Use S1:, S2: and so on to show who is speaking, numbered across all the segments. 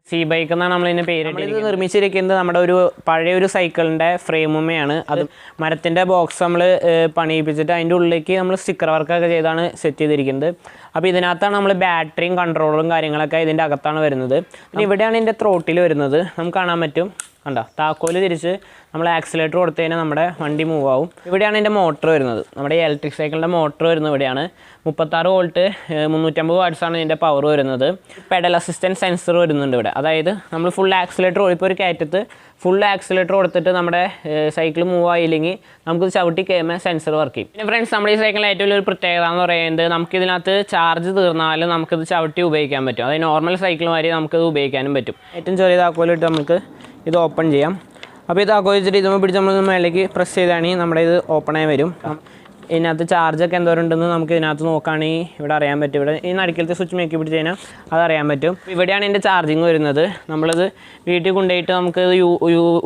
S1: C bike എന്നാണ് നമ്മളിതിൻ്റെ പേരിട്ട് ഇത് നിർമ്മിച്ചിരിക്കുന്നത് നമ്മുടെ ഒരു പഴയൊരു സൈക്കിളിൻ്റെ ഫ്രെയിമുമയാണ്. അത് മരത്തിൻ്റെ ബോക്സ് നമ്മൾ പണിയിപ്പിച്ചിട്ട് അതിൻ്റെ ഉള്ളിലേക്ക് നമ്മൾ സ്റ്റിക്കർ വർക്കൊക്കെ ചെയ്താണ് സെറ്റ് ചെയ്തിരിക്കുന്നത്. അപ്പോൾ ഇതിനകത്താണ് നമ്മൾ ബാറ്ററിയും കൺട്രോളറും കാര്യങ്ങളൊക്കെ ഇതിൻ്റെ അകത്താണ് വരുന്നത്. പിന്നെ ഇവിടെയാണ് ഇതിൻ്റെ ത്രോട്ടിൽ വരുന്നത്. നമുക്ക് കാണാൻ പറ്റും, കണ്ടോ, താക്കോല് തിരിച്ച് നമ്മൾ ആക്സിലേറ്റർ കൊടുത്തു കഴിഞ്ഞാൽ നമ്മുടെ വണ്ടി മൂവ് ആവും. ഇവിടെയാണ് ഇതിൻ്റെ മോട്ടർ വരുന്നത്. നമ്മുടെ ഇലക്ട്രിക് സൈക്കിളിൻ്റെ മോട്ടർ വരുന്നത് ഇവിടെയാണ്. 36 വോൾട്ട് 350 വാട്ട്സാണ് ഇതിൻ്റെ പവർ വരുന്നത്. പെഡൽ അസിസ്റ്റൻറ്റ് സെൻസർ വരുന്നുണ്ട് ഇവിടെ. അതായത് നമ്മൾ ഫുൾ ആക്സിലേറ്റർ, ഇപ്പോൾ ഒരു കയറ്റത്ത് ഫുൾ ആക്സിലേറ്റർ കൊടുത്തിട്ട് നമ്മുടെ സൈക്കിൾ മൂവ് ആയില്ലെങ്കിൽ നമുക്ക് ചവിട്ടി കഴിയുമ്പോൾ സെൻസർ വർക്ക് ചെയ്യും. പിന്നെ ഫ്രണ്ട്സ്, നമ്മുടെ ഈ സൈക്കിളിൽ ഏറ്റവും ഒരു പ്രത്യേകത എന്ന് പറയുന്നത് നമുക്കിതിനകത്ത് ചാർജ് തീർന്നാലും നമുക്കിത് ചവിട്ടി ഉപയോഗിക്കാൻ പറ്റും. അതായത് നോർമൽ സൈക്കിൾ മാതിരി നമുക്കിത് ഉപയോഗിക്കാനും പറ്റും. ഏറ്റവും ചെറിയ താക്കോലിട്ട് നമുക്ക് ഇത് ഓപ്പൺ ചെയ്യാം. അപ്പോൾ ഈ താക്കോൽ വെച്ചിട്ട് ഇതുമ്പോൾ പിടിച്ച് നമ്മൾ മേലേക്ക് പ്രസ് ചെയ്താണെങ്കിൽ നമ്മുടെ ഇത് ഓപ്പണായി വരും. ഇതിനകത്ത് ചാർജൊക്കെ എന്തോരം ഉണ്ടെന്ന് നമുക്ക് ഇതിനകത്ത് നോക്കുകയാണെങ്കിൽ ഇവിടെ അറിയാൻ പറ്റും. ഇവിടെ ഈ നടുക്കിലത്തെ സ്വിച്ച് മേക്കി പിടിച്ച് കഴിഞ്ഞാൽ അതറിയാൻ പറ്റും. ഇവിടെയാണ് ഇതിൻ്റെ ചാർജിങ് വരുന്നത്. നമ്മളിത് വീട്ടിൽ കൊണ്ടുപോയിട്ട് നമുക്ക്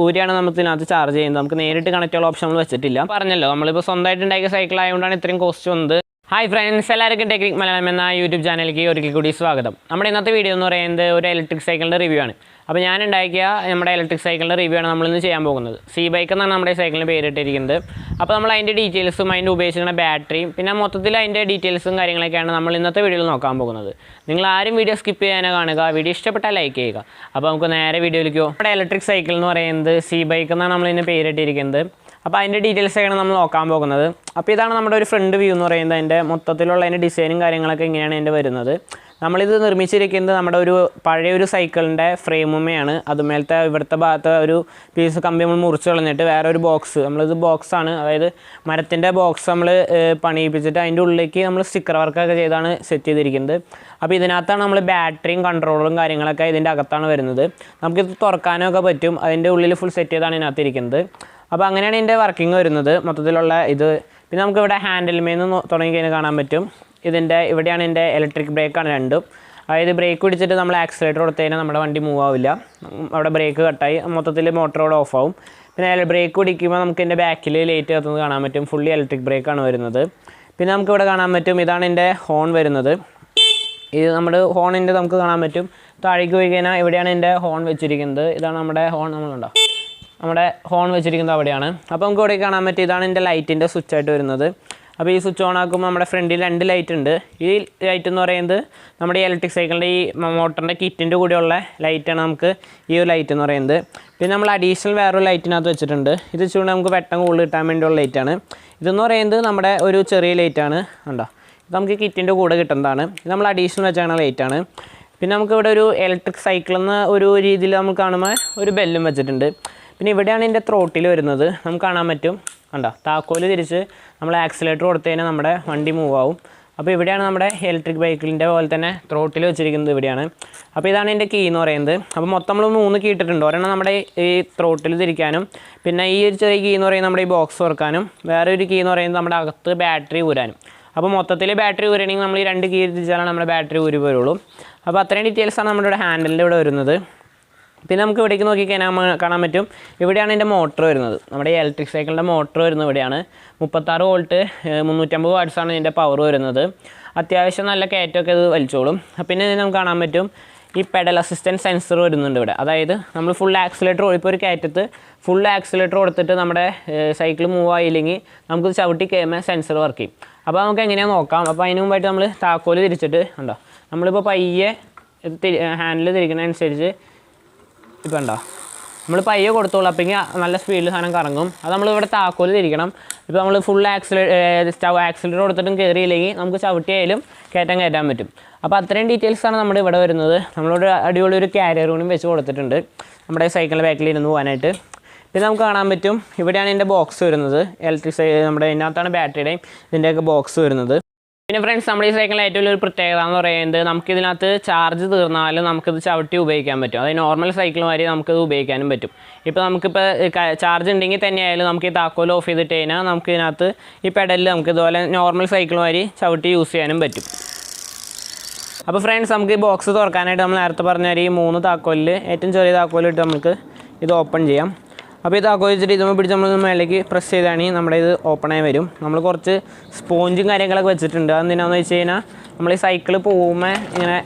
S1: ഊരിയാണ് നമുക്ക് ഇതിനകത്ത് ചാർജ് ചെയ്യുന്നത്. നമുക്ക് നേരിട്ട് കണക്ട് ചെയ്യാനുള്ള ഓപ്ഷൻ നമ്മൾ വെച്ചിട്ടില്ല. പറഞ്ഞല്ലോ, നമ്മളിപ്പോൾ സ്വന്തമായിട്ട് ഉണ്ടാക്കിയ സൈക്കിൾ ആയതുകൊണ്ടാണ് ഇത്രയും കോസ്റ്റ് വന്നത്. ഹായ് ഫ്രണ്ട്സ്, എല്ലാവർക്കും ടെക്നിക് മലയാളം എന്ന യൂട്യൂബ് ചാനലിലേക്ക് ഒരിക്കൽ കൂടി സ്വാഗതം. നമ്മുടെ ഇന്നത്തെ വീഡിയോ എന്ന് പറയുന്നത് ഒരു ഇലക്ട്രിക് സൈക്കിളിൻ്റെ റിവ്യൂ ആണ്. അപ്പോൾ ഞാൻ ഉണ്ടാക്കിയ നമ്മുടെ ഇലക്ട്രിക് സൈക്കിളിൻ്റെ റിവ്യൂ ആണ് നമ്മളിന്ന് ചെയ്യാൻ പോകുന്നത്. സി ബൈക്ക് എന്നാണ് നമ്മുടെ സൈക്കിളിന് പേരിട്ടിരിക്കുന്നത്. അപ്പോൾ നമ്മൾ അതിൻ്റെ ഡീറ്റെയിൽസും അതിൻ്റെ ഉപയോഗിച്ചിരിക്കുന്ന ബാറ്ററിയും പിന്നെ മൊത്തത്തിൽ അതിൻ്റെ ഡീറ്റെയിൽസും കാര്യങ്ങളൊക്കെയാണ് നമ്മൾ ഇന്നത്തെ വീഡിയോയിൽ നോക്കാൻ പോകുന്നത്. നിങ്ങൾ ആരും വീഡിയോ സ്കിപ്പ് ചെയ്യാനോ കാണുക, വീഡിയോ ഇഷ്ടപ്പെട്ടാൽ ലൈക്ക് ചെയ്യുക. അപ്പോൾ നമുക്ക് നേരെ വീഡിയോയിലേക്ക് പോകും. നമ്മുടെ ഇലക്ട്രിക് സൈക്കിൾ എന്ന് പറയുന്നത് സി ബൈക്ക് എന്നാണ് നമ്മളിതിൻ്റെ പേരിട്ടിരിക്കുന്നത്. അപ്പോൾ അതിൻ്റെ ഡീറ്റെയിൽസൊക്കെയാണ് നമ്മൾ നോക്കാൻ പോകുന്നത്. അപ്പോൾ ഇതാണ് നമ്മുടെ ഒരു ഫ്രണ്ട് വ്യൂ എന്ന് പറയുന്നത്. അതിൻ്റെ മൊത്തത്തിലുള്ള അതിൻ്റെ ഡിസൈനും കാര്യങ്ങളൊക്കെ ഇങ്ങനെയാണ് ഇതിൻ്റെ വരുന്നത്. നമ്മളിത് നിർമ്മിച്ചിരിക്കുന്നത് നമ്മുടെ ഒരു പഴയൊരു സൈക്കിളിൻ്റെ ഫ്രെയിമുമയാണ്. അതുമേലത്തെ ഇവിടുത്തെ ഭാഗത്ത് ഒരു പീസ് കമ്പി നമ്മൾ മുറിച്ച് കളഞ്ഞിട്ട് വേറെ ഒരു ബോക്സ്, നമ്മളിത് ബോക്സാണ്, അതായത് മരത്തിൻ്റെ ബോക്സ് നമ്മൾ പണിയിപ്പിച്ചിട്ട് അതിൻ്റെ ഉള്ളിലേക്ക് നമ്മൾ സ്റ്റിക്കർ വർക്കൊക്കെ ചെയ്താണ് സെറ്റ് ചെയ്തിരിക്കുന്നത്. അപ്പോൾ ഇതിനകത്താണ് നമ്മൾ ബാറ്ററിയും കൺട്രോളറും കാര്യങ്ങളൊക്കെ ഇതിൻ്റെ അകത്താണ് വരുന്നത്. നമുക്കിത് തുറക്കാനൊക്കെ പറ്റും. അതിൻ്റെ ഉള്ളിൽ ഫുൾ സെറ്റ് ചെയ്താണ് ഇതിനകത്ത് ഇരിക്കുന്നത്. അപ്പോൾ അങ്ങനെയാണ് ഇതിൻ്റെ വർക്കിംഗ് വരുന്നത് മൊത്തത്തിലുള്ള ഇത്. പിന്നെ നമുക്കിവിടെ ഹാൻഡിൽമേന്ന് തുടങ്ങിക്കഴിഞ്ഞാൽ കാണാൻ പറ്റും. ഇതിൻ്റെ ഇവിടെയാണ് ഇതിൻ്റെ ഇലക്ട്രിക് ബ്രേക്കാണ് രണ്ടും. അതായത് ബ്രേക്ക് പിടിച്ചിട്ട് നമ്മൾ ആക്സിലേറ്റർ കൊടുത്തു കഴിഞ്ഞാൽ നമ്മുടെ വണ്ടി മൂവ് ആവില്ല. അവിടെ ബ്രേക്ക് കട്ടായി മൊത്തത്തിൽ മോട്ടറോടെ ഓഫ് ആവും. പിന്നെ ബ്രേക്ക് പിടിക്കുമ്പോൾ നമുക്ക് ഇതിൻ്റെ ബാക്കിൽ ലൈറ്റ് കത്തുന്നത് കാണാൻ പറ്റും. ഫുള്ളി ഇലക്ട്രിക് ബ്രേക്കാണ് വരുന്നത്. പിന്നെ നമുക്കിവിടെ കാണാൻ പറ്റും, ഇതാണ് ഇതിൻ്റെ ഹോൺ വരുന്നത്. ഇത് നമ്മുടെ ഹോണിൻ്റെ നമുക്ക് കാണാൻ പറ്റും. താഴേക്ക് പോയി കഴിഞ്ഞാൽ ഇവിടെയാണ് ഇതിൻ്റെ ഹോൺ വെച്ചിരിക്കുന്നത്. ഇതാണ് നമ്മുടെ ഹോൺ, നമ്മളുണ്ടോ നമ്മുടെ ഹോൺ വെച്ചിരിക്കുന്നത് അവിടെയാണ്. അപ്പോൾ നമുക്ക് ഇവിടെ കാണാൻ പറ്റും, ഇതാണ് എൻ്റെ ലൈറ്റിൻ്റെ സ്വിച്ചായിട്ട് വരുന്നത്. അപ്പോൾ ഈ സ്വിച്ച് ഓൺ ആക്കുമ്പോൾ നമ്മുടെ ഫ്രണ്ടിൽ 2 ലൈറ്റ് ഉണ്ട്. ഈ ലൈറ്റ് എന്ന് പറയുന്നത് നമ്മുടെ ഇലക്ട്രിക് സൈക്കിളിൻ്റെ ഈ മോട്ടറിൻ്റെ കിറ്റിൻ്റെ കൂടെയുള്ള ലൈറ്റാണ് നമുക്ക് ഈ ഒരു ലൈറ്റ് എന്ന് പറയുന്നത്. പിന്നെ നമ്മൾ അഡീഷണൽ വേറൊരു ലൈറ്റിനകത്ത് വെച്ചിട്ടുണ്ട്. ഇത് വെച്ചുകൊണ്ട് നമുക്ക് വെട്ടം കൂടുതൽ കിട്ടാൻ വേണ്ടിയുള്ള ലൈറ്റാണ്. ഇതെന്ന് പറയുന്നത് നമ്മുടെ ഒരു ചെറിയ ലൈറ്റാണ്, കണ്ടോ, ഇത് നമുക്ക് കിറ്റിൻ്റെ കൂടെ കിട്ടുന്നതാണ്. ഇത് നമ്മൾ അഡീഷണൽ വെച്ചാണ് ലൈറ്റാണ്. പിന്നെ നമുക്കിവിടെ ഒരു ഇലക്ട്രിക് സൈക്കിൾ എന്ന ഒരു രീതിയിൽ നമുക്ക് കാണുമ്പോൾ ഒരു ബെല്ലും വെച്ചിട്ടുണ്ട്. പിന്നെ ഇവിടെയാണ് ഇതിൻ്റെ ത്രോട്ടിൽ വരുന്നത്. നമുക്ക് കാണാൻ പറ്റും, കണ്ടോ, താക്കോല് തിരിച്ച് നമ്മൾ ആക്സിലേറ്റർ കൊടുത്തു കഴിഞ്ഞാൽ നമ്മുടെ വണ്ടി മൂവ് ആവും. അപ്പോൾ ഇവിടെയാണ് നമ്മുടെ ഇലക്ട്രിക് ബൈക്കിൻ്റെ പോലെ തന്നെ ത്രോട്ടിൽ വെച്ചിരിക്കുന്നത് ഇവിടെയാണ്. അപ്പോൾ ഇതാണ് ഇതിൻ്റെ കീ എന്ന് പറയുന്നത്. അപ്പോൾ മൊത്തം നമ്മൾ 3 കീ ഇട്ടിട്ടുണ്ട്. ഒരെണ്ണം നമ്മുടെ ഈ ത്രോട്ടിൽ തിരിക്കാനും, പിന്നെ ഈ ഒരു ചെറിയ കീ എന്ന് പറയുന്നത് നമ്മുടെ ഈ ബോക്സ് തുറക്കാനും, വേറെ ഒരു കീ എന്ന് പറയുന്നത് നമ്മുടെ അകത്ത് ബാറ്ററി ഊരാനും. അപ്പോൾ മൊത്തത്തിൽ ബാറ്ററി ഊരണമെങ്കിൽ നമ്മൾ ഈ 2 കീ തിരിച്ചാലാണ് നമ്മുടെ ബാറ്ററി ഊരി വരുള്ളൂ. അപ്പോൾ അത്രയും ഡീറ്റെയിൽസാണ് നമ്മുടെ ഇവിടെ ഹാൻഡിലിൻ്റെ ഇവിടെ വരുന്നത്. പിന്നെ നമുക്ക് ഇവിടേക്ക് നോക്കിക്കഴിഞ്ഞാൽ കാണാൻ പറ്റും, ഇവിടെയാണ് ഇതിൻ്റെ മോട്ടർ വരുന്നത്. നമ്മുടെ ഇലക്ട്രിക് സൈക്കിളിൻ്റെ മോട്ടർ വരുന്നത് ഇവിടെയാണ്. 36 വോൾട്ട് 350 വാട്ട്സാണ് ഇതിൻ്റെ പവർ വരുന്നത്. അത്യാവശ്യം നല്ല കയറ്റമൊക്കെ ഇത് വലിച്ചോളും. പിന്നെ നമുക്ക് കാണാൻ പറ്റും, ഈ പെഡൽ അസിസ്റ്റൻറ്റ് സെൻസർ വരുന്നുണ്ട് ഇവിടെ. അതായത് നമ്മൾ ഫുൾ ആക്സിലേറ്റർ, ഇപ്പോൾ ഒരു കയറ്റത്ത് ഫുൾ ആക്സിലേറ്റർ കൊടുത്തിട്ട് നമ്മുടെ സൈക്കിൾ മൂവ് ആയില്ലെങ്കിൽ നമുക്ക് ചവിട്ടി കഴിയുമ്പോൾ സെൻസർ വർക്ക് ചെയ്യും. അപ്പോൾ നമുക്ക് എങ്ങനെയാണ് നോക്കാം. അപ്പോൾ അതിന് മുമ്പായിട്ട് നമ്മൾ താക്കോല് തിരിച്ചിട്ട് ഉണ്ടോ, നമ്മളിപ്പോൾ പയ്യെ ഹാൻഡിൽ തിരിക്കുന്നതനുസരിച്ച് ഇപ്പോൾ ഉണ്ടോ നമ്മൾ പയ്യെ കൊടുത്തോളൂ. അപ്പോഴേക്കും നല്ല സ്പീഡിൽ സാധനം കറങ്ങും. അത് നമ്മളിവിടെ താക്കോല് തിരിക്കണം. ഇപ്പോൾ നമ്മൾ ഫുൾ ആക്സിലേറ്റർ കൊടുത്തിട്ടും കയറിയില്ലെങ്കിൽ നമുക്ക് ചവിട്ടിയായാലും കയറ്റാൻ പറ്റും. അപ്പോൾ അത്രയും ഡീറ്റെയിൽസാണ് നമ്മുടെ ഇവിടെ വരുന്നത്. നമ്മളോട് അടിപൊളി ഒരു ക്യാരിയർ കൂടി വെച്ച് കൊടുത്തിട്ടുണ്ട് നമ്മുടെ സൈക്കിളിൻ്റെ ബാക്കിൽ ഇരുന്ന് പോകാനായിട്ട്. പിന്നെ നമുക്ക് കാണാൻ പറ്റും, ഇവിടെയാണ് ഇതിൻ്റെ ബോക്സ് വരുന്നത്. ഇലക്ട്രിക് നമ്മുടെ ഇതിനകത്താണ് ബാറ്ററിയുടെയും ഇതിൻ്റെയൊക്കെ ബോക്സ് വരുന്നത്. പിന്നെ ഫ്രണ്ട്സ്, നമ്മുടെ ഈ സൈക്കിളിൽ ഏറ്റവും ഒരു പ്രത്യേകത എന്ന് പറയുന്നത് നമുക്കിതിനകത്ത് ചാർജ് തീർന്നാലും നമുക്കിത് ചവിട്ടി ഉപയോഗിക്കാൻ പറ്റും. അതായത് നോർമൽ സൈക്കിൾ മാതിരി നമുക്കിത് ഉപയോഗിക്കാനും പറ്റും. ഇപ്പോൾ നമുക്കിപ്പോൾ ചാർജ് ഉണ്ടെങ്കിൽ തന്നെയായാലും നമുക്ക് ഈ താക്കോൽ ഓഫ് ചെയ്തിട്ട് കഴിഞ്ഞാൽ നമുക്ക് ഇതിനകത്ത് ഈ പെഡലിൽ നമുക്ക് ഇതുപോലെ നോർമൽ സൈക്കിൾ മാതിരി ചവിട്ടി യൂസ് ചെയ്യാനും പറ്റും. അപ്പോൾ ഫ്രണ്ട്സ്, നമുക്ക് ഈ ബോക്സ് തുറക്കാനായിട്ട് നമ്മൾ നേരത്തെ പറഞ്ഞ ഈ 3 താക്കോലിൽ ഏറ്റവും ചെറിയ താക്കോലിട്ട് നമുക്ക് ഇത് ഓപ്പൺ ചെയ്യാം. അപ്പോൾ ഇത് താക്കോൽ വെച്ചിട്ട് ഇതുമ്പോൾ പിടിച്ച് നമ്മൾ മേലേക്ക് പ്രസ് ചെയ്താണെങ്കിൽ നമ്മുടെ ഇത് ഓപ്പണായി വരും. നമ്മൾ കുറച്ച് സ്പോഞ്ചും കാര്യങ്ങളൊക്കെ വെച്ചിട്ടുണ്ട്. അതെന്തിനാണെന്ന് വെച്ച് കഴിഞ്ഞാൽ നമ്മൾ ഈ സൈക്കിൾ പോകുമ്പോൾ ഇങ്ങനെ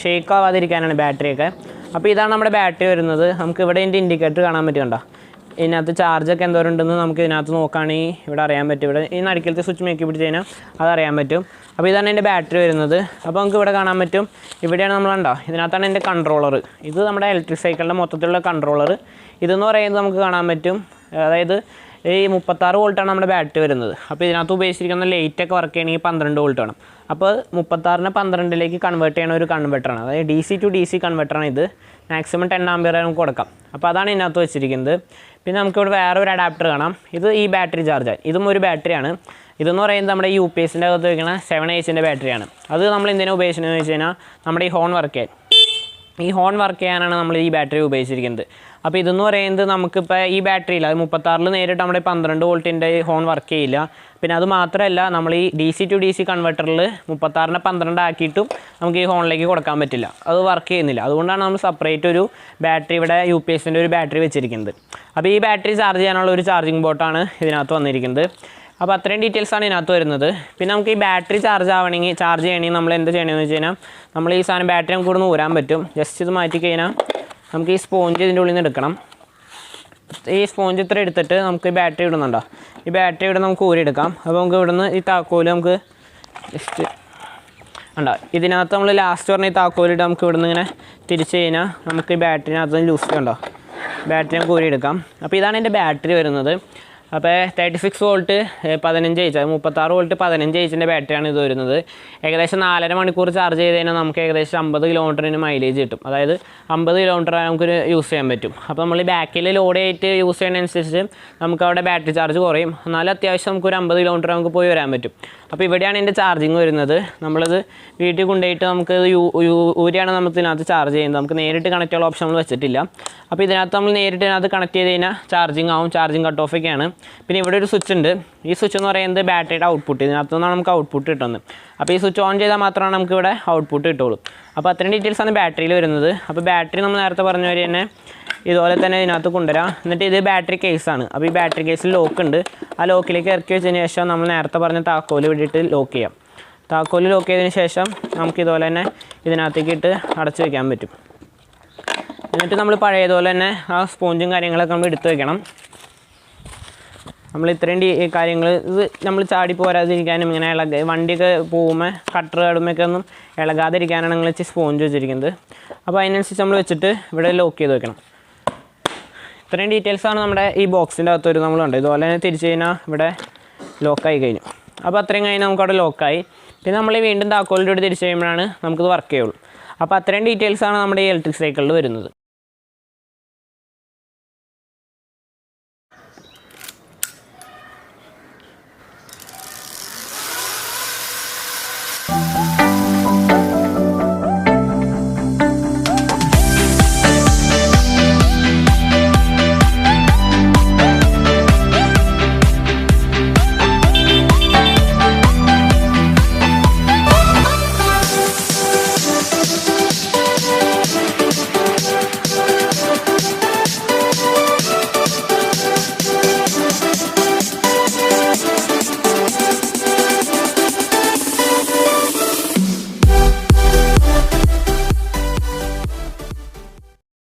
S1: ഷേക്ക് ആവാതിരിക്കാനാണ് ബാറ്ററിയൊക്കെ. അപ്പോൾ ഇതാണ് നമ്മുടെ ബാറ്ററി വരുന്നത്. നമുക്ക് ഇവിടെ ഇതിൻ്റെ ഇൻഡിക്കേറ്റർ കാണാൻ പറ്റുന്നുണ്ടോ? ഇതിനകത്ത് ചാർജൊക്കെ എന്തോരം ഉണ്ടെന്ന് നമുക്ക് ഇതിനകത്ത് നോക്കുകയാണെങ്കിൽ ഇവിടെ അറിയാൻ പറ്റും. ഇവിടെ ഈ നടുക്കിലത്തെ സ്വിച്ച് മേക്കി പിടിച്ച് കഴിഞ്ഞാൽ അതറിയാൻ പറ്റും. അപ്പോൾ ഇതാണ് എൻ്റെ ബാറ്ററി വരുന്നത്. അപ്പോൾ നമുക്ക് ഇവിടെ കാണാൻ പറ്റും, ഇവിടെയാണ് നമ്മളുണ്ടോ, ഇതിനകത്താണ് എൻ്റെ കൺട്രോളർ. ഇത് നമ്മുടെ ഇലക്ട്രിക് സൈക്കിളിൻ്റെ മൊത്തത്തിലുള്ള കൺട്രോളർ. ഇതെന്ന് പറയുന്നത് നമുക്ക് കാണാൻ പറ്റും, അതായത് ഈ 36 വോൾട്ടാണ് നമ്മുടെ ബാറ്ററി വരുന്നത്. അപ്പോൾ ഇതിനകത്ത് ഉപയോഗിച്ചിരിക്കുന്ന ലൈറ്റൊക്കെ വർക്ക് ചെയ്യണമെങ്കിൽ 12 വോൾട്ട് വേണം. അപ്പോൾ 36നെ 12ലേക്ക് കൺവേർട്ട് ചെയ്യണ ഒരു കൺവെർട്ടറാണ്, അതായത് DC to DC കൺവെർട്ടറാണ് ഇത്. മാക്സിമം 10 ആമ്പിയർ നമുക്ക് കൊടുക്കാം. അപ്പോൾ അതാണ് ഇതിനകത്ത് വെച്ചിരിക്കുന്നത്. പിന്നെ നമുക്കിവിടെ വേറെ ഒരു അഡാപ്റ്റർ കാണാം. ഇത് ഈ ബാറ്ററി ചാർജാൻ, ഇതും ഒരു ബാറ്ററിയാണ്. ഇതെന്ന് പറയുന്നത് നമ്മുടെ UPSൻ്റെ അകത്ത് വയ്ക്കുന്ന 7Hൻ്റെ ബാറ്ററിയാണ്. അത് നമ്മൾ എന്തിനാണ് ഉപയോഗിച്ചതെന്ന് വെച്ച് കഴിഞ്ഞാൽ നമ്മുടെ ഈ ഹോൺ വർക്ക് ചെയ്യാനാണ് നമ്മൾ ഈ ബാറ്ററി ഉപയോഗിച്ചിരിക്കുന്നത്. അപ്പോൾ ഇതെന്ന് പറയുന്നത് നമുക്കിപ്പോൾ ഈ ബാറ്ററിയിൽ അത് 36 നേരിട്ട് നമ്മുടെ 12 വോൾട്ടിൻ്റെ ഹോൺ വർക്ക് ചെയ്യില്ല. പിന്നെ അത് മാത്രമല്ല, നമ്മൾ ഈ DC to DC കൺവെർട്ടറിൽ 36നെ 12 ആക്കിയിട്ടും നമുക്ക് ഈ ഹോണിലേക്ക് കൊടുക്കാൻ പറ്റില്ല, അത് വർക്ക് ചെയ്യുന്നില്ല. അതുകൊണ്ടാണ് നമ്മൾ സെപ്പറേറ്റ് ഒരു ബാറ്ററി ഇവിടെ UPSൻ്റെ ഒരു ബാറ്ററി വെച്ചിരിക്കുന്നത്. അപ്പോൾ ഈ ബാറ്ററി ചാർജ് ചെയ്യാനുള്ള ഒരു ചാർജിങ് ബോർഡാണ് ഇതിനകത്ത് വന്നിരിക്കുന്നത്. അപ്പോൾ അത്രയും ഡീറ്റെയിൽസാണ് ഇതിനകത്ത് വരുന്നത്. പിന്നെ നമുക്ക് ഈ ബാറ്ററി ചാർജ് ചെയ്യണമെങ്കിൽ നമ്മൾ എന്ത് ചെയ്യണമെന്ന് വെച്ച് കഴിഞ്ഞാൽ, നമ്മൾ ഈ സാധനം ബാറ്ററി നമുക്ക് ഇവിടെ നിന്ന് ഊരാൻ പറ്റും. ജസ്റ്റ് ഇത് മാറ്റി കഴിഞ്ഞാൽ നമുക്ക് ഈ സ്പോഞ്ച് ഇതിൻ്റെ ഉള്ളിൽ നിന്ന് എടുക്കണം. ഈ സ്പോഞ്ച് ഇത്ര എടുത്തിട്ട് നമുക്ക് ഈ ബാറ്ററി ഇടുന്നുണ്ടോ, ഈ ബാറ്ററി ഇവിടെ നമുക്ക് ഊരിയെടുക്കാം. അപ്പോൾ നമുക്ക് ഇവിടെ നിന്ന് ഈ താക്കോല് നമുക്ക് ജസ്റ്റ് ഉണ്ടോ, ഇതിനകത്ത് നമ്മൾ ലാസ്റ്റ് പറഞ്ഞ ഈ താക്കോലിട്ട് നമുക്ക് ഇവിടെ നിന്ന് ഇങ്ങനെ തിരിച്ച് കഴിഞ്ഞാൽ നമുക്ക് ഈ ബാറ്ററിനകത്ത് ലൂസ് ചെയ്യണ്ടോ, ബാറ്ററി നമുക്ക് ഊരിയെടുക്കാം. അപ്പോൾ ഇതാണ് എൻ്റെ ബാറ്ററി വരുന്നത്. അപ്പോൾ 36 വോൾട്ട് 15H, 36 വോൾട്ട് 15Hൻ്റെ ബാറ്ററിയാണ് ഇത് വരുന്നത്. ഏകദേശം 4.5 മണിക്കൂർ ചാർജ് ചെയ്ത് കഴിഞ്ഞാൽ നമുക്ക് ഏകദേശം 50 കിലോമീറ്ററിന് മൈലേജ് കിട്ടും. അതായത് 50 കിലോമീറ്റർ നമുക്ക് യൂസ് ചെയ്യാൻ പറ്റും. അപ്പോൾ നമ്മൾ ബാക്കിൽ ലോഡ് ആയിട്ട് യൂസ് ചെയ്യുന്നതനുസരിച്ച് നമുക്ക് അവിടെ ബാറ്ററി ചാർജ് കുറയും. എന്നാലും അത്യാവശ്യം നമുക്കൊരു 50 കിലോമീറ്റർ നമുക്ക് പോയി വരാൻ പറ്റും. അപ്പോൾ ഇവിടെയാണ് എൻ്റെ ചാർജിങ് വരുന്നത്. നമ്മളത് വീട്ടിൽ കൊണ്ടുപോയിട്ട് നമുക്ക് ഊരിയാണ് നമുക്ക് ഇതിനകത്ത് ചാർജ് ചെയ്യുന്നത്. നമുക്ക് നേരിട്ട് കണക്ട് ചെയ്യാനുള്ള ഓപ്ഷൻ നമ്മൾ വെച്ചിട്ടില്ല. അപ്പോൾ ഇതിനകത്ത് നമ്മൾ നേരിട്ട് ഇതിനകത്ത് കണക്ട് ചെയ്ത് കഴിഞ്ഞാൽ ചാർജിങ് ആവും, ചാർജിങ് കട്ട് ഓഫൊക്കെയാണ്. പിന്നെ ഇവിടെ ഒരു സ്വിച്ച് ഉണ്ട്. ഈ സ്വിച്ച് എന്ന് പറയുന്നത് ബാറ്ററിയുടെ ഔട്ട്പുട്ട്, ഇതിനകത്തു നിന്നാണ് നമുക്ക് ഔട്ട്പുട്ട് കിട്ടുന്നത്. അപ്പോൾ ഈ സ്വിച്ച് ഓൺ ചെയ്താൽ മാത്രമാണ് നമുക്ക് ഇവിടെ ഔട്ട്പുട്ട് കിട്ടുള്ളൂ. അപ്പോൾ അത്രയും ഡീറ്റെയിൽസാണ് ബാറ്ററിയിൽ വരുന്നത്. അപ്പോൾ ബാറ്ററി നമ്മൾ നേരത്തെ പറഞ്ഞ പോലെ തന്നെ ഇതുപോലെ തന്നെ ഇതിനകത്ത് കൊണ്ടുവരാം. എന്നിട്ട് ഇത് ബാറ്ററി കേസാണ്. അപ്പോൾ ഈ ബാറ്ററി കേസിൽ ലോക്ക് ഉണ്ട്. ആ ലോക്കിലേക്ക് ഇറക്കി വെച്ചതിന് ശേഷം നമ്മൾ നേരത്തെ പറഞ്ഞ താക്കോല് വിട്ടിട്ട് ലോക്ക് ചെയ്യാം. താക്കോല് ലോക്ക് ചെയ്തതിന് ശേഷം നമുക്ക് ഇതുപോലെ തന്നെ ഇതിനകത്തേക്ക് ഇട്ട് അടച്ചു വയ്ക്കാൻ പറ്റും. എന്നിട്ട് നമ്മൾ പഴയതുപോലെ തന്നെ ആ സ്പോഞ്ചും കാര്യങ്ങളൊക്കെ നമ്മൾ എടുത്ത് വെക്കണം. നമ്മൾ ഇത്രയും കാര്യങ്ങൾ ഇത് നമ്മൾ ചാടി പോരാതിരിക്കാനും ഇങ്ങനെ വണ്ടിയൊക്കെ പോകുമ്പോൾ കട്ടർ കടുമൊക്കെ ഒന്നും ഇളകാതിരിക്കാനാണ് നിങ്ങൾ വെച്ച് സ്പോഞ്ച് വെച്ചിരിക്കുന്നത്. അപ്പോൾ അതിനനുസരിച്ച് നമ്മൾ വെച്ചിട്ട് ഇവിടെ ലോക്ക് ചെയ്ത് വെക്കണം. ഇത്രയും ഡീറ്റെയിൽസാണ് നമ്മുടെ ഈ ബോക്സിൻ്റെ അകത്തൊരു നമ്മളുണ്ട്. ഇതുപോലെ തന്നെ തിരിച്ച് കഴിഞ്ഞാൽ ഇവിടെ ലോക്കായി കഴിഞ്ഞു. അപ്പോൾ അത്രയും കഴിഞ്ഞാൽ നമുക്കവിടെ ലോക്കായി. പിന്നെ നമ്മൾ വീണ്ടും താക്കോലിലൂടെ തിരിച്ച് കഴിയുമ്പോഴാണ് നമുക്കിത് വർക്ക് ചെയ്യുള്ളൂ. അപ്പോൾ അത്രയും ഡീറ്റെയിൽസാണ് നമ്മുടെ ഈ ഇലക്ട്രിക് സൈക്കിളിൽ വരുന്നത്.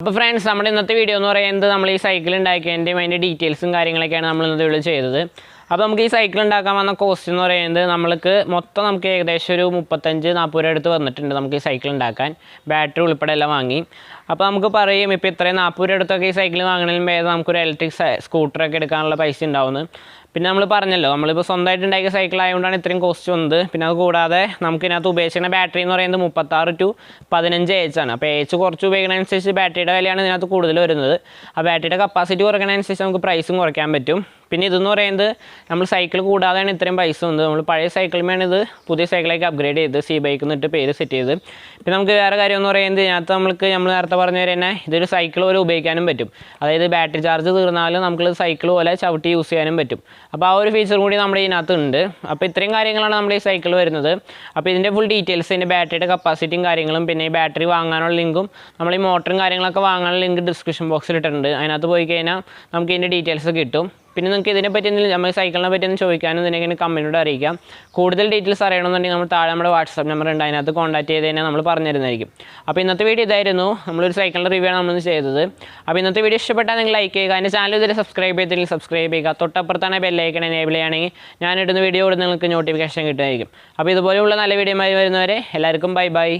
S1: അപ്പോൾ ഫ്രണ്ട്സ്, നമ്മുടെ ഇന്നത്തെ വീഡിയോ എന്ന് പറയുന്നത് നമ്മൾ ഈ സൈക്കിൾ ഉണ്ടാക്കിയതിൻ്റെയും അതിൻ്റെ ഡീറ്റെയിൽസും കാര്യങ്ങളൊക്കെയാണ് നമ്മൾ ഇന്നത്തെ വീഡിയോ ചെയ്തത്. അപ്പോൾ നമുക്ക് ഈ സൈക്കിൾ ഉണ്ടാക്കാൻ വന്ന കോസ്റ്റ് എന്ന് പറയുന്നത് നമുക്ക് ഏകദേശം ഒരു 35-40 രൂപ അടുത്ത് വന്നിട്ടുണ്ട് നമുക്ക് ഈ സൈക്കിൾ ഉണ്ടാക്കാൻ, ബാറ്ററി ഉൾപ്പെടെ എല്ലാം വാങ്ങി. അപ്പോൾ നമുക്ക് പറയും ഇപ്പോൾ ഇത്രയും 40 രൂപ അടുത്തൊക്കെ ഈ സൈക്കിൾ വാങ്ങണതിന് ഭേദം നമുക്കൊരു ഇലക്ട്രിക് സ്കൂട്ടറൊക്കെ എടുക്കാനുള്ള പൈസ ഉണ്ടാവുന്നത്. പിന്നെ നമ്മൾ പറഞ്ഞല്ലോ, നമ്മളിപ്പോൾ സ്വന്തമായിട്ട് ഉണ്ടാക്കിയ സൈക്കിൾ ആയതുകൊണ്ടാണ് ഇത്രയും കോസ്റ്റ് വന്നത്. പിന്നെ അത് കൂടാതെ നമുക്ക് ഇതിനകത്ത് ഉപയോഗിക്കുന്ന ബാറ്ററി എന്ന് പറയുന്നത് 36 to 15H ആണ്. അപ്പോൾ H കുറച്ച് ഉപയോഗിക്കുന്നതനുസരിച്ച് ബാറ്ററിയുടെ വിലയാണ് ഇതിനകത്ത് കൂടുതൽ വരുന്നത്. ആ ബാറ്ററിയുടെ കപ്പാസിറ്റി കുറയ്ക്കുന്നതനുസരിച്ച് നമുക്ക് പ്രൈസും കുറയ്ക്കാൻ പറ്റും. പിന്നെ ഇതെന്ന് പറയുന്നത് നമ്മൾ സൈക്കിൾ കൂടാതെയാണ് ഇത്രയും പൈസ വന്നത്. നമ്മൾ പഴയ സൈക്കിളിലാണ് ഇത് പുതിയ സൈക്കിളേക്ക് അപ്ഗ്രേഡ് ചെയ്ത് ബൈക്ക് എന്നിട്ട് പേര് സെറ്റ് ചെയ്ത്. പിന്നെ നമുക്ക് വേറെ കാര്യം എന്ന് പറയുന്നത് ഇതിനകത്ത് നമ്മൾ നേരത്തെ പറഞ്ഞ പോലെ തന്നെ ഇതൊരു സൈക്കിൾ പോലെ ഉപയോഗിക്കാനും പറ്റും. അതായത് ബാറ്ററി ചാർജ് തീർന്നാലും നമുക്ക് സൈക്കിൾ പോലെ ചവിട്ടി യൂസ് ചെയ്യാനും പറ്റും. അപ്പോൾ ആ ഒരു ഫീച്ചർ കൂടി നമ്മുടെ ഇതിനകത്ത് ഉണ്ട്. അപ്പോൾ ഇത്രയും കാര്യങ്ങളാണ് നമ്മുടെ ഈ സൈക്കിൾ വരുന്നത്. അപ്പോൾ ഇതിൻ്റെ ഫുൾ ഡീറ്റെയിൽസ്, ഇതിൻ്റെ ബാറ്ററിയുടെ കപ്പാസിറ്റിയും കാര്യങ്ങളും പിന്നെ ഈ ബാറ്ററി വാങ്ങാനുള്ള ലിങ്കും നമ്മൾ ഈ മോട്ടറും കാര്യങ്ങളൊക്കെ വാങ്ങാനുള്ള ലിങ്ക് ഡിസ്ക്രിപ്ഷൻ ബോക്സിൽ ഇട്ടിട്ടുണ്ട്. അതിനകത്ത് പോയി കഴിഞ്ഞാൽ നമുക്ക് ഇതിൻ്റെ ഡീറ്റെയിൽസ് കിട്ടും. പിന്നെ നിങ്ങൾക്ക് ഇതിനെപ്പറ്റി എന്തെങ്കിലും നമ്മൾ സൈക്കിളിനെ പറ്റി ഒന്ന് ചോദിക്കാനും ഇതിനെങ്ങനെ കമൻറ്റിലൂടെ അറിയിക്കാം. കൂടുതൽ ഡീറ്റെയിൽസ് അറിയണമെന്നുണ്ടെങ്കിൽ നമ്മൾ താഴെ നമ്മുടെ വാട്സാപ്പ് നമ്പർ ഉണ്ട്, അതിനകത്ത് കോൺടാക്ട് ചെയ്ത് കഴിഞ്ഞാൽ നമ്മൾ പറഞ്ഞു തരുന്നതായിരിക്കും. അപ്പോൾ ഇന്നത്തെ വീഡിയോ ഇതായിരുന്നു, നമ്മളൊരു സൈക്കിളിൻ്റെ റിവ്യൂ ആണ് നമ്മൾ ചെയ്തത്. അപ്പോൾ ഇന്നത്തെ വീഡിയോ ഇഷ്ടപ്പെട്ടാൽ നിങ്ങൾ ലൈക്ക് ചെയ്യുക, എൻ്റെ ചാനൽ ഇതുവരെ സബ്സ്ക്രൈബ് ചെയ്തില്ലെങ്കിൽ സബ്സ്ക്രൈബ് ചെയ്യുക, തൊട്ടപ്പുറത്താണ് ബെല്ലൈക്കൺ എനേബിൾ ചെയ്യുകയാണെങ്കിൽ ഞാനിടുന്ന വീഡിയോ നിങ്ങൾക്ക് നോട്ടിഫിക്കേഷൻ കിട്ടുമായിരിക്കും. അപ്പോൾ ഇതുപോലെയുള്ള നല്ല വീഡിയോ വരുന്നവരെ എല്ലാവർക്കും ബൈ ബൈ.